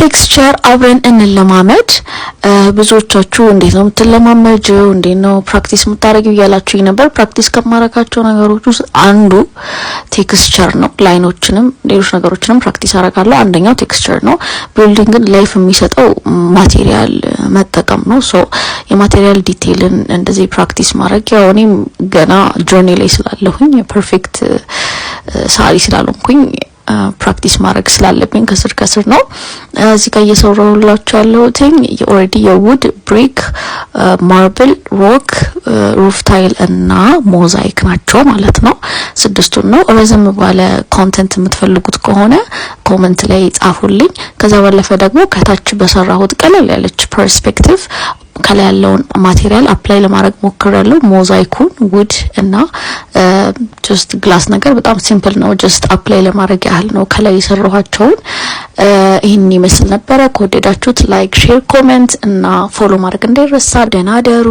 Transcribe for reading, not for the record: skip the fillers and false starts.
ቴክስቸር አብረን እንለማመድ። ብዙዎቻችሁ እንዴት ነው የምትለማመጂው እንዴት ነው ፕራክቲስ የምታደርጊው እያላችሁኝ ነበር። ፕራክቲስ ከማረጋቸው ነገሮች ውስጥ አንዱ ቴክስቸር ነው። ላይኖችንም ሌሎች ነገሮችንም ፕራክቲስ አደርጋለሁ። አንደኛው ቴክስቸር ነው። ቢልዲንግን ላይፍ የሚሰጠው ማቴሪያል መጠቀም ነው። ሶ የማቴሪያል ዲቴይልን እንደዚህ ፕራክቲስ ማድረግ ያው እኔም ገና ጆርኒ ላይ ስላለሁኝ ፐርፌክት ሳሪ ስላልሆንኩኝ ፕራክቲስ ማድረግ ስላለብኝ ከስር ነው እዚህ ጋር እየሰራሁላችሁ ያለሁት ኦሬዲ የውድ ብሪክ ማርብል ሮክ ሩፍ ታይል እና ሞዛይክ ናቸው ማለት ነው። ስድስቱን ነው። ረዘም ባለ ኮንቴንት የምትፈልጉት ከሆነ ኮሜንት ላይ ጻፉልኝ። ከዛ ባለፈ ደግሞ ከታች በሰራሁት ቀለል ያለች ፐርስፔክቲቭ ከላይ ያለውን ማቴሪያል አፕላይ ለማድረግ ሞክራለሁ። ሞዛይኩን ውድ እና ጀስት ግላስ ነገር በጣም ሲምፕል ነው። ጀስት አፕላይ ለማድረግ ያህል ነው ከላይ የሰራኋቸውን። ይሄን ይመስል ነበር። ከወደዳችሁት ላይክ፣ ሼር፣ ኮሜንት እና ፎሎ ማድረግ እንዳይረሳ። ደህና ደሩ።